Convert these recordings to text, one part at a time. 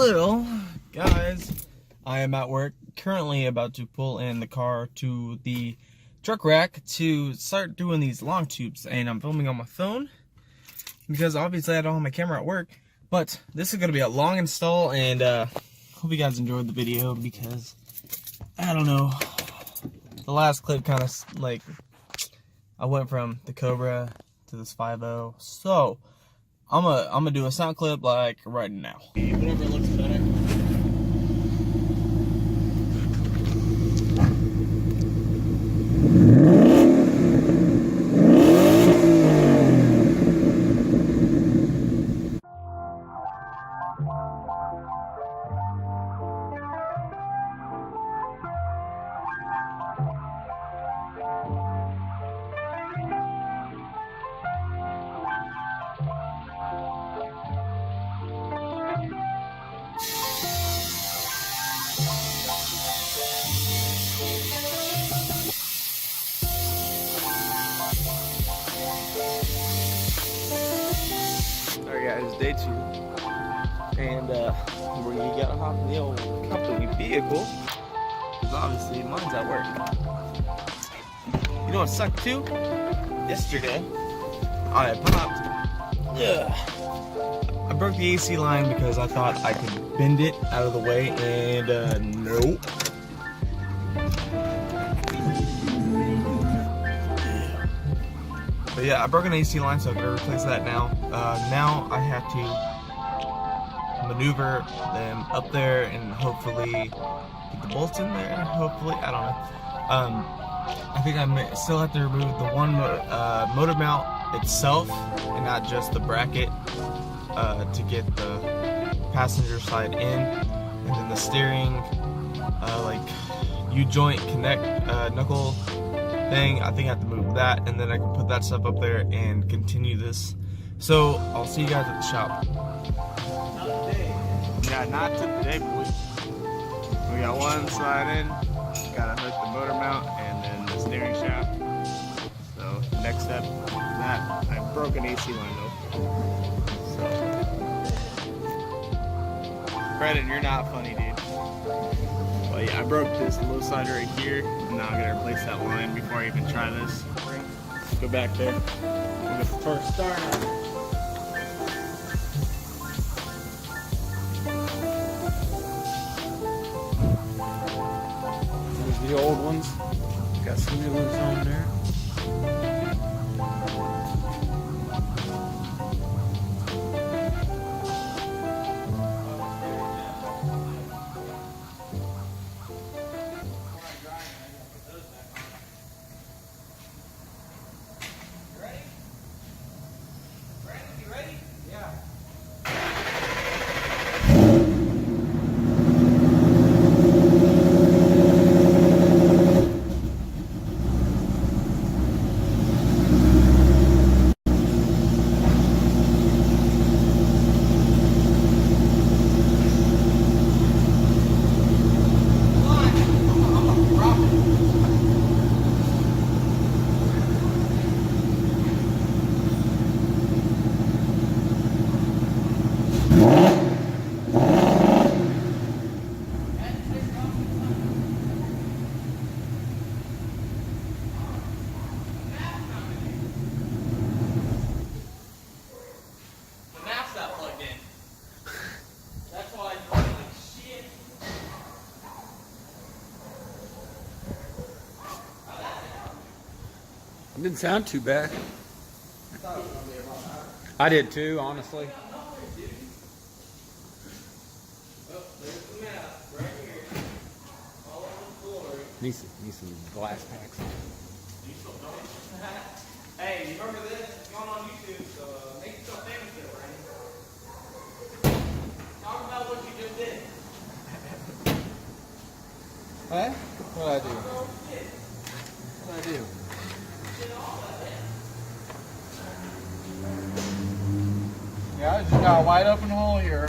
Well, guys, I am at work, currently about to pull in the car to the truck rack to start doing these long tubes, and I'm filming on my phone because obviously I don't have my camera at work. But this is going to be a long install, and hope you guys enjoyed the video because, I don't know, the last clip kind of, like, I went from the Cobra to this 5.0, so I'm gonna do a sound clip like right now. Whatever looks better. Alright guys, day 2, and we're gonna get hop in the old company vehicle, because obviously mine's at work. You know what sucked too? Yesterday, I broke the AC line because I thought I could bend it out of the way, and nope. But yeah, I broke an AC line, so I'm gonna replace that now. Now I have to maneuver them up there and hopefully get the bolts in there. Hopefully, I don't know. I think I still have to remove the one motor mount itself and not just the bracket to get the passenger side in, and then the steering like U-joint connect knuckle thing. I think I have to move that, and then I can put that stuff up there and continue this. So I'll see you guys at the shop. Not today. Yeah, not today, boys. We got one slide in, gotta hook the motor mount and then the steering shaft. So next step, that I broke an AC line though. So Brandon, you're not funny, dude. But yeah, I broke this low side right here, and now I'm gonna replace that line before I even try this. Let's go back there. We'll get the first start on it. There's the old ones. Got some new ones on there. It didn't sound too bad. I did too, honestly. Need some glass packs. Hey, you remember this? It's going on YouTube, so make yourself famous there, Brandon. Talk about what you just did. Huh? What did I do? What did I do? Yeah, I just got a wide open hole here.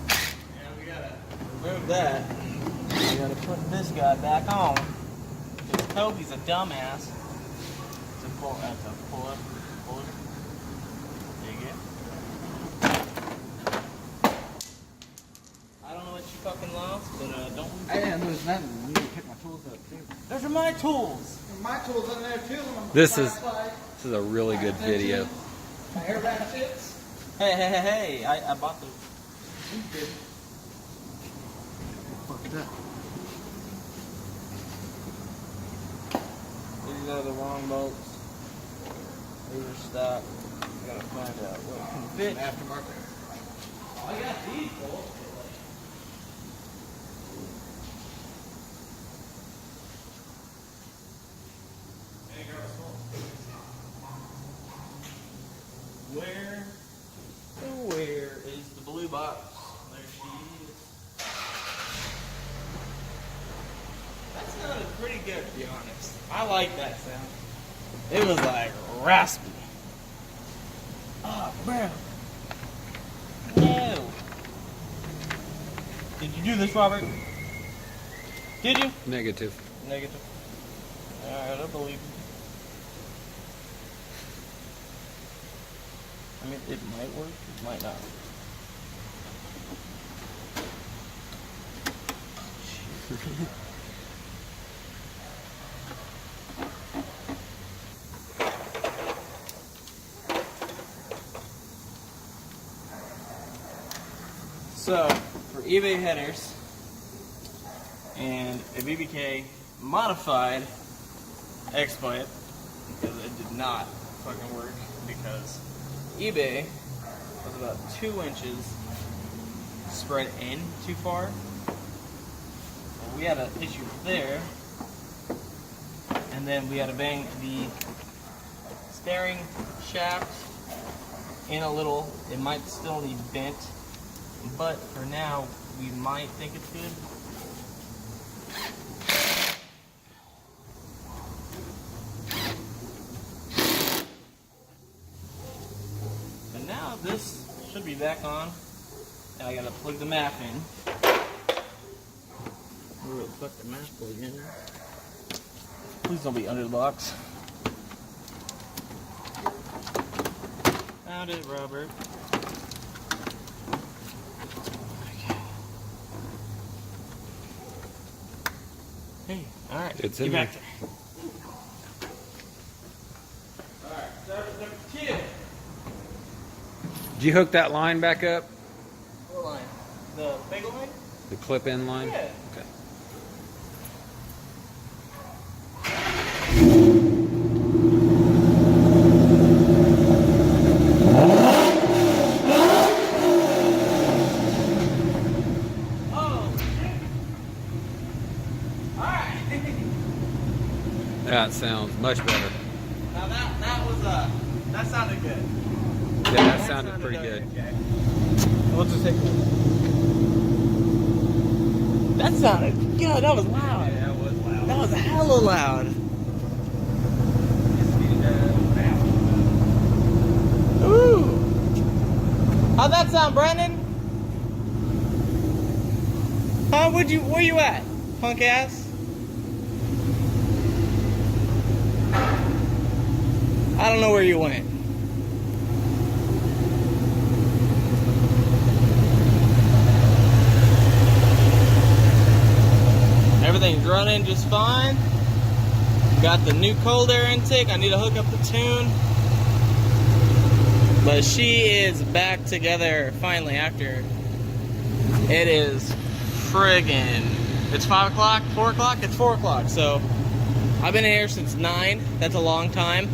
Yeah, we gotta remove that. We gotta put this guy back on. Because Toby's a dumbass. To pull up. There you go. then you need to pick my tools up too. Those are my tools. My tools in there too. This is a really good video. My air ratchets. Hey, I bought those. Fucked up. These are the wrong bolts. These are stock. I gotta find out what can fit. Aftermarket. I got these bolts. Where is the blue box? There she is. That sounded pretty good, to be honest. I like that sound. It was like raspy. Oh, bro. No. Did you do this, Robert? Did you? Negative. Negative. Alright, I believe you. I mean, it might work, it might not. So, for eBay headers and a BBK modified X-Pipe, because it did not fucking work, because eBay was about 2 inches spread in too far. Well, we had an issue there, and then we had to bang the steering shaft in a little. It might still need bent, but for now we might think it's good. But now this should be back on, and I gotta plug the map in. Where the fuck the map plug in? Please don't be under the box. Found it, Robert. Hey, alright. It's get in back there. there. Alright, service number 2. Did you hook that line back up? What line? The bagel line? The clip-in line? Yeah. Okay. Oh! Alright! That sounds much better. Now that was that sounded good. Yeah, that sounded pretty good. Okay. We'll just take that sounded good. That was loud. Yeah, that was loud. That was hella loud. Ooh. How'd that sound, Brandon? Huh? Where you at, punk ass? I don't know where you went. Everything's running just fine. Got the new cold air intake. I need to hook up the tune. But she is back together finally after. It is friggin'. It's 5 o'clock, 4 o'clock? It's 4 o'clock. So I've been here since 9. That's a long time.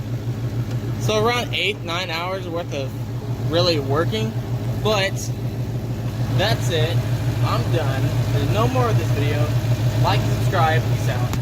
So around 8-9 hours worth of really working. But that's it. I'm done. There's no more of this video. Like and subscribe. Peace out.